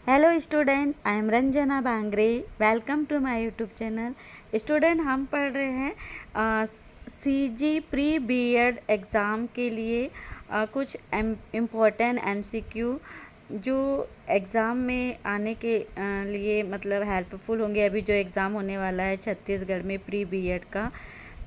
Hello student, I am Ranjana Bangre. Welcome to my YouTube channel. Student, हम पढ़ रहे हैं सीजी प्री बीएड एग्ज़ाम के लिए कुछ इम्पोर्टेंट एमसीक्यू जो एग्ज़ाम में आने के लिए मतलब हेल्पफुल होंगे। अभी जो एग्ज़ाम होने वाला है छत्तीसगढ़ में प्री बीएड का,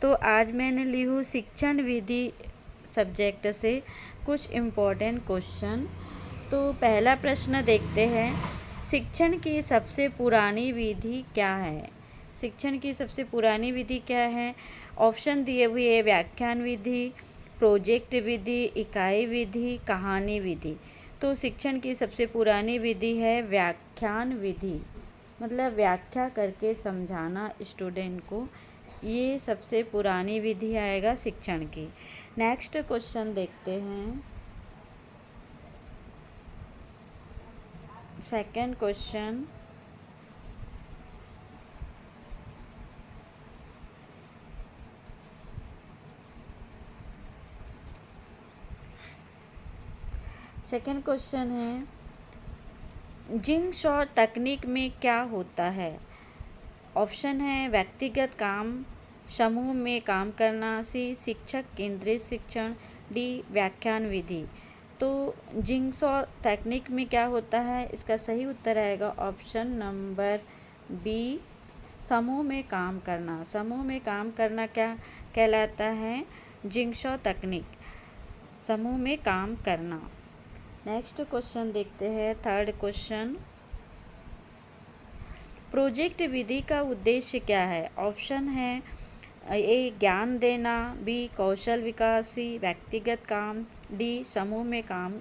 तो आज मैंने ली हूँ शिक्षण विधि सब्जेक्ट से कुछ इम्पोर्टेंट क्वेश्चन। तो पहला प्रश्न देखते हैं, शिक्षण की सबसे पुरानी विधि क्या है? शिक्षण की सबसे पुरानी विधि क्या है? ऑप्शन दिए हुए है, व्याख्यान विधि, प्रोजेक्ट विधि, इकाई विधि, कहानी विधि। तो शिक्षण की सबसे पुरानी विधि है व्याख्यान विधि, मतलब व्याख्या करके समझाना स्टूडेंट को, ये सबसे पुरानी विधि आएगा शिक्षण की। नेक्स्ट क्वेश्चन देखते हैं। सेकंड क्वेश्चन, सेकंड क्वेश्चन है, जिंगशॉ तकनीक में क्या होता है? ऑप्शन है व्यक्तिगत काम, समूह में काम करना, सी शिक्षक केंद्रित शिक्षण, डी व्याख्यान विधि। तो जिंगशॉ तकनीक में क्या होता है, इसका सही उत्तर आएगा ऑप्शन नंबर बी, समूह में काम करना। समूह में काम करना क्या कहलाता है? जिंगशॉ तकनीक, समूह में काम करना। नेक्स्ट क्वेश्चन देखते हैं, थर्ड क्वेश्चन, प्रोजेक्ट विधि का उद्देश्य क्या है? ऑप्शन है ए ज्ञान देना, बी कौशल विकास, सी व्यक्तिगत काम, डी समूह में काम।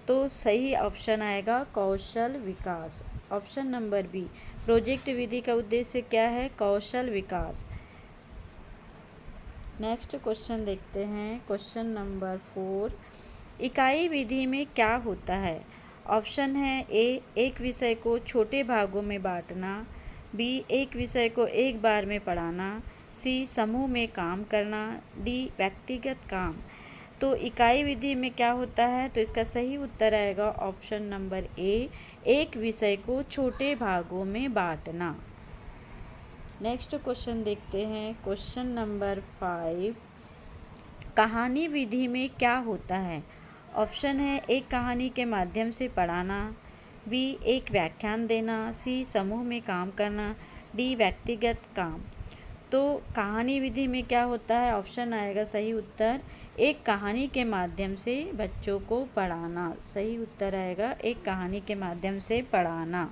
तो सही ऑप्शन आएगा कौशल विकास, ऑप्शन नंबर बी। प्रोजेक्ट विधि का उद्देश्य क्या है? कौशल विकास। नेक्स्ट क्वेश्चन देखते हैं, क्वेश्चन नंबर 4, इकाई विधि में क्या होता है? ऑप्शन है ए एक विषय को छोटे भागों में बांटना, बी एक विषय को एक बार में पढ़ाना, सी समूह में काम करना, डी व्यक्तिगत काम। तो इकाई विधि में क्या होता है? तो इसका सही उत्तर आएगा ऑप्शन नंबर ए, एक विषय को छोटे भागों में बांटना। नेक्स्ट क्वेश्चन देखते हैं, क्वेश्चन नंबर 5, कहानी विधि में क्या होता है? ऑप्शन है एक कहानी के माध्यम से पढ़ाना, बी एक व्याख्यान देना, सी समूह में काम करना, डी व्यक्तिगत काम। तो कहानी विधि में क्या होता है? ऑप्शन आएगा सही उत्तर, एक कहानी के माध्यम से बच्चों को पढ़ाना। सही उत्तर आएगा एक कहानी के माध्यम से पढ़ाना।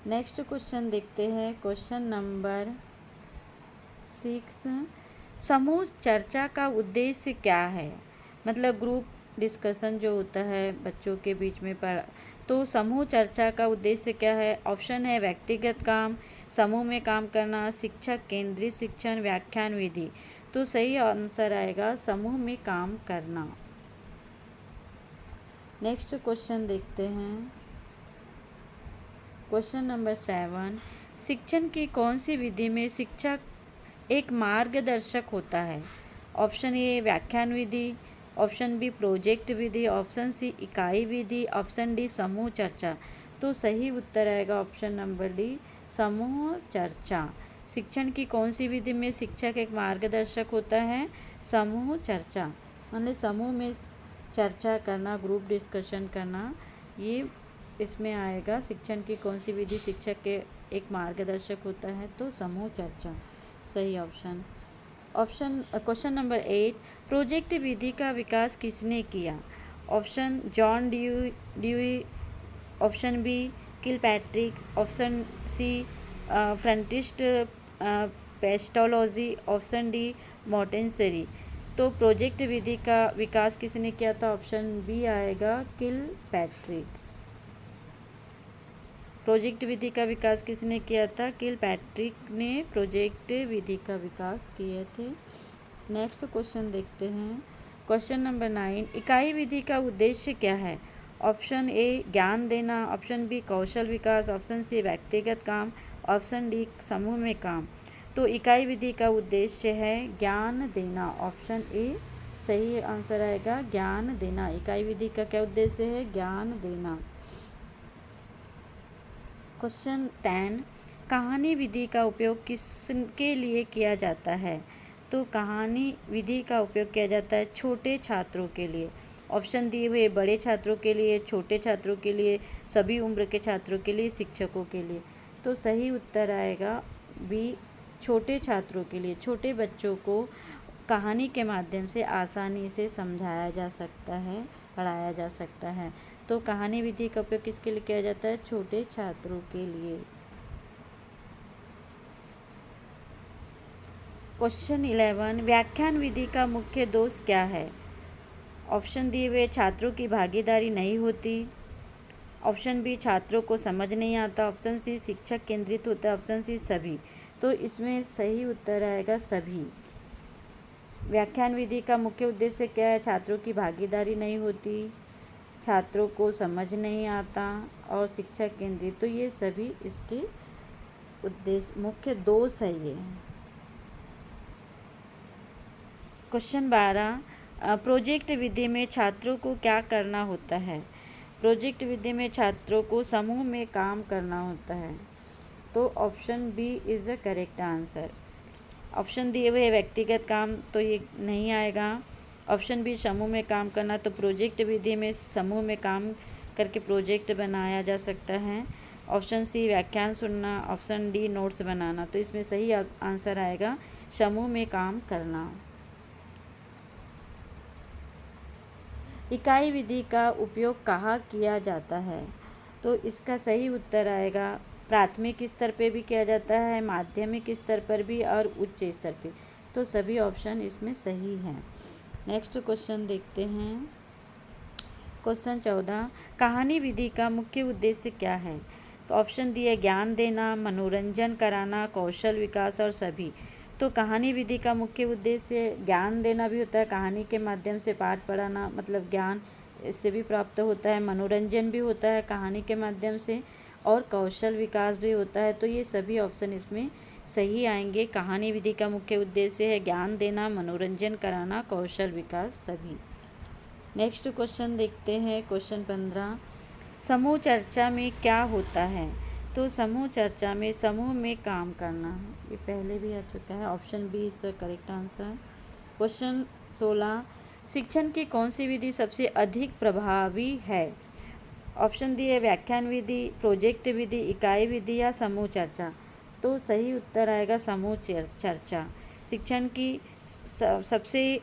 नेक्स्ट क्वेश्चन देखते हैं, क्वेश्चन नंबर 6, समूह चर्चा का उद्देश्य क्या है? मतलब ग्रुप डिस्कशन जो होता है बच्चों के बीच में तो समूह चर्चा का उद्देश्य क्या है? ऑप्शन है व्यक्तिगत काम, समूह में काम करना, शिक्षक केंद्रित शिक्षण, व्याख्यान विधि। तो सही आंसर आएगा समूह में काम करना। नेक्स्ट क्वेश्चन देखते हैं, क्वेश्चन नंबर 7, शिक्षण की कौन सी विधि में शिक्षक एक मार्गदर्शक होता है? ऑप्शन ए व्याख्यान विधि, ऑप्शन बी प्रोजेक्ट विधि, ऑप्शन सी इकाई विधि, ऑप्शन डी समूह चर्चा। तो सही उत्तर आएगा ऑप्शन नंबर डी, समूह चर्चा। शिक्षण की कौन सी विधि में शिक्षक एक मार्गदर्शक होता है? समूह चर्चा, मतलब समूह में चर्चा करना, ग्रुप डिस्कशन करना, ये इसमें आएगा। शिक्षण की कौन सी विधि शिक्षक के एक मार्गदर्शक होता है? तो समूह चर्चा, सही ऑप्शन। क्वेश्चन नंबर 8, प्रोजेक्ट विधि का विकास किसने किया? Option John Dewey, option B Kilpatrick, option C फ्रंटिस्ट पेस्टोलॉजी, ऑप्शन डी मॉन्टेसरी। तो प्रोजेक्ट विधि का विकास किसने किया था? ऑप्शन बी आएगा किलपैट्रिक। प्रोजेक्ट विधि का विकास किसने किया था? किलपैट्रिक ने प्रोजेक्ट विधि का विकास किए थे। नेक्स्ट क्वेश्चन देखते हैं, क्वेश्चन नंबर 9, इकाई विधि का उद्देश्य क्या है? ऑप्शन ए ज्ञान देना, ऑप्शन बी कौशल विकास, ऑप्शन सी व्यक्तिगत काम, ऑप्शन डी समूह में काम। तो इकाई विधि का उद्देश्य है ज्ञान देना, ऑप्शन ए सही आंसर आएगा ज्ञान देना। इकाई विधि का क्या उद्देश्य है? ज्ञान देना। क्वेश्चन 10, कहानी विधि का उपयोग किसके लिए किया जाता है? तो कहानी विधि का उपयोग किया जाता है छोटे छात्रों के लिए। ऑप्शन दिए हुए बड़े छात्रों के लिए, छोटे छात्रों के लिए, सभी उम्र के छात्रों के लिए, शिक्षकों के लिए। तो सही उत्तर आएगा बी, छोटे छात्रों के लिए। छोटे बच्चों को कहानी के माध्यम से आसानी से समझाया जा सकता है, पढ़ाया जा सकता है। तो कहानी विधि का उपयोग किसके लिए किया जाता है? छोटे छात्रों के लिए। क्वेश्चन 11, व्याख्यान विधि का मुख्य दोष क्या है? ऑप्शन दिए हुए छात्रों की भागीदारी नहीं होती, ऑप्शन बी छात्रों को समझ नहीं आता, ऑप्शन सी शिक्षक केंद्रित होता है, ऑप्शन सी सभी। तो इसमें सही उत्तर आएगा सभी। व्याख्यान विधि का मुख्य उद्देश्य क्या है? छात्रों की भागीदारी नहीं होती, छात्रों को समझ नहीं आता और शिक्षक केंद्रित। तो ये सभी इसके उद्देश्य मुख्य दोष है ये। क्वेश्चन 12, प्रोजेक्ट विधि में छात्रों को क्या करना होता है? प्रोजेक्ट विधि में छात्रों को समूह में काम करना होता है। तो option B is the correct answer. Option दिए हुए व्यक्तिगत काम, तो ये नहीं आएगा। ऑप्शन बी समूह में काम करना, तो प्रोजेक्ट विधि में समूह में काम करके प्रोजेक्ट बनाया जा सकता है। ऑप्शन सी व्याख्यान सुनना, ऑप्शन डी नोट्स बनाना। तो इसमें सही आंसर आएगा समूह में काम करना। इकाई विधि का उपयोग कहाँ किया जाता है? तो इसका सही उत्तर आएगा प्राथमिक स्तर पे भी किया जाता है, माध्यमिक स्तर पर भी और उच्च स्तर पे। तो सभी ऑप्शन इसमें सही हैं। नेक्स्ट क्वेश्चन देखते हैं। क्वेश्चन 14, कहानी विधि का मुख्य उद्देश्य क्या है? तो ऑप्शन दिए ज्ञान देना, मनोरंजन कराना, कौशल विकास और सभी। तो कहानी विधि का मुख्य उद्देश्य ज्ञान देना भी होता है, कहानी के माध्यम से पाठ पढ़ाना, मतलब ज्ञान इससे भी प्राप्त होता है, मनोरंजन भी होता है कहानी के माध्यम से, और कौशल विकास भी होता है। तो ये सभी ऑप्शन इसमें सही आएंगे। कहानी विधि का मुख्य उद्देश्य है ज्ञान देना, मनोरंजन कराना, कौशल विकास सभी। नेक्स्ट क्वेश्चन देखते हैं। क्वेश्चन 15, समूह चर्चा में क्या होता है? तो समूह चर्चा में समूह में काम करना, ये पहले भी आ चुका है। Option B is the correct answer. Question 16, शिक्षण की कौन सी विधि सबसे अधिक प्रभावी है? ऑप्शन दिए व्याख्यान विधि, प्रोजेक्ट विधि, इकाई विधि या समूह चर्चा। तो सही उत्तर आएगा समूह चर्चा। शिक्षण की सबसे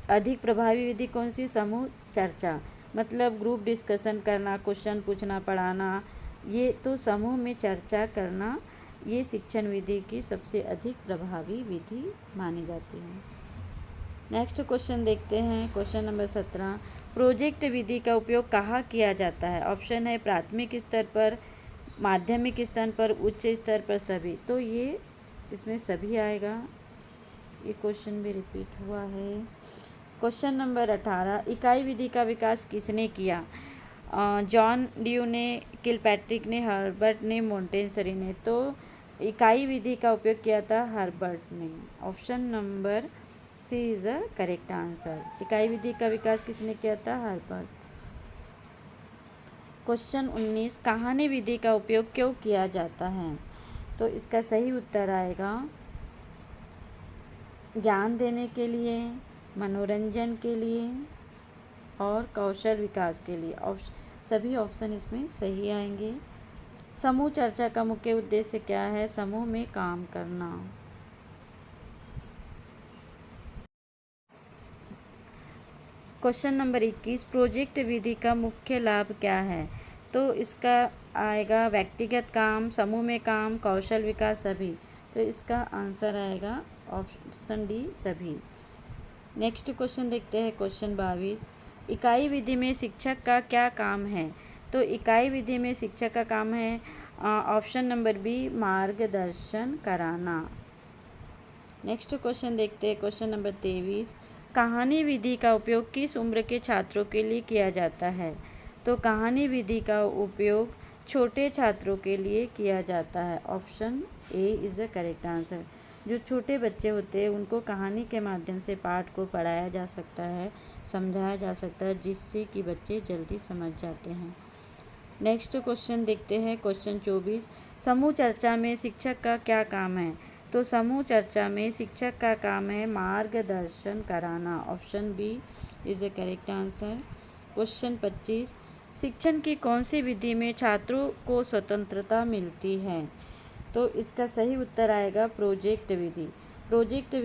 अधिक प्रभावी विधि कौन सी? समूह चर्चा, मतलब ग्रुप डिस्कशन करना, क्वेश्चन पूछना, पढ़ाना, ये तो समूह में चर्चा करना, ये शिक्षण विधि की सबसे अधिक प्रभावी विधि मानी जाती है। नेक्स्ट क्वेश्चन देखते हैं। क्वेश्चन नंबर 17, प्रोजेक्ट विधि का उपयोग कहाँ किया जाता है? ऑप्शन है प्राथमिक स्तर पर, माध्यमिक स्तर पर, उच्च स्तर पर, सभी। तो ये इसमें सभी आएगा। ये क्वेश्चन भी रिपीट हुआ है। क्वेश्चन नंबर 18, इकाई विधि का विकास किसने किया? जॉन ड्यू ने, किलपैट्रिक ने, हर्बर्ट ने, मोंटेसरी ने। तो इकाई विधि का उपयोग किया था हर्बर्ट ने। Option number C is the correct answer. इकाई विधि का विकास किसने किया था? हर्बर्ट। क्वेश्चन 19, कहानी विधि का उपयोग क्यों किया जाता है? तो इसका सही उत्तर आएगा ज्ञान देने के लिए, मनोरंजन के लिए और कौशल विकास के लिए। सभी ऑप्शन इसमें सही आएंगे। समूह चर्चा का मुख्य उद्देश्य क्या है? समूह में काम करना। क्वेश्चन नंबर 21, प्रोजेक्ट विधि का मुख्य लाभ क्या है? तो इसका आएगा व्यक्तिगत काम, समूह में काम, कौशल विकास, सभी। तो इसका आंसर आएगा ऑप्शन डी सभी। नेक्स्ट क्वेश्चन देखते हैं। क्वेश्चन 22, इकाई विधि में शिक्षक का क्या काम है? तो इकाई विधि में शिक्षक का काम है ऑप्शन नंबर बी मार्गदर्शन कराना। नेक्स्ट क्वेश्चन देखते हैं। क्वेश्चन नंबर 23, कहानी विधि का उपयोग किस उम्र के छात्रों के लिए किया जाता है? तो कहानी विधि का उपयोग छोटे छात्रों के लिए किया जाता है। Option A is the correct answer. जो छोटे बच्चे होते हैं उनको कहानी के माध्यम से पाठ को पढ़ाया जा सकता है, समझाया जा सकता है, जिससे कि बच्चे जल्दी समझ जाते हैं। नेक्स्ट क्वेश्चन देखते हैं, क्वेश्चन 24। समूह चर्चा में शिक्षक का क्या काम है? तो समूह चर्चा में शिक्षक का काम है मार्गदर्शन कराना। Option B is the correct answer. Question 25। शिक्षण की कौन सी विधि में छात्रों को स्वतंत्रता मिलती है? तो इसका सही उत्तर आएगा प्रोजेक्ट विधि। प्रोजेक्ट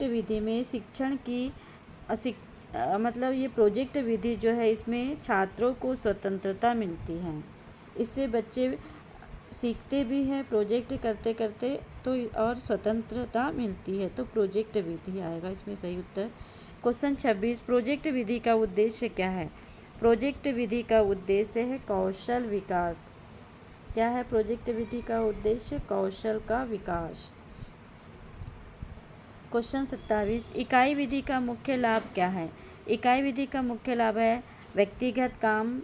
विधि में शिक्षण की मतलब ये प्रोजेक्ट विधि जो है, इसमें छात्रों को स्वतंत्रता मिलती है। इससे बच्चे सीखते भी हैं प्रोजेक्ट करते करते, तो और स्वतंत्रता मिलती है। तो प्रोजेक्ट विधि आएगा इसमें सही उत्तर। क्वेश्चन 26। प्रोजेक्ट विधि का उद्देश्य क्या है? प्रोजेक्ट विधि का उद्देश्य है कौशल विकास। क्या है प्रोजेक्ट विधि का उद्देश्य? कौशल का विकास। क्वेश्चन 27। इकाई विधि का मुख्य लाभ क्या है? इकाई विधि का मुख्य लाभ है व्यक्तिगत काम,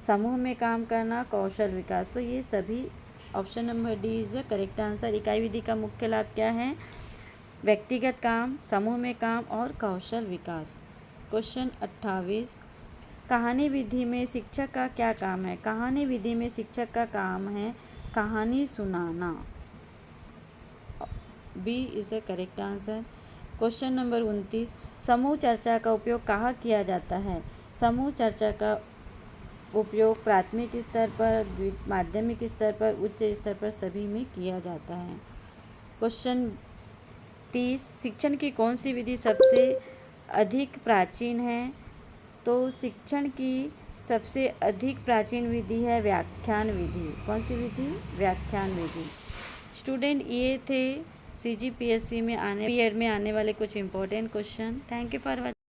समूह में काम करना, कौशल विकास। तो ये सभी option number D is the correct answer. इकाई विधि का मुख्य लाभ क्या है? व्यक्तिगत काम, समूह में काम और कौशल विकास। क्वेश्चन 28। कहानी विधि में शिक्षक का क्या काम है? कहानी विधि में शिक्षक का काम है कहानी सुनाना। B is the correct answer. Question number 29। समूह चर्चा का उपयोग कहाँ किया जाता है? समूह चर्चा का उपयोग प्राथमिक स्तर पर, माध्यमिक स्तर पर, उच्च स्तर पर सभी में किया जाता है। क्वेश्चन 30। शिक्षण की कौन सी विधि सबसे अधिक प्राचीन है? तो शिक्षण की सबसे अधिक प्राचीन विधि है व्याख्यान विधि। कौन सी विधि? व्याख्यान विधि। स्टूडेंट, ये थे CGPSC में आने वाले कुछ important question. Thank you for watching.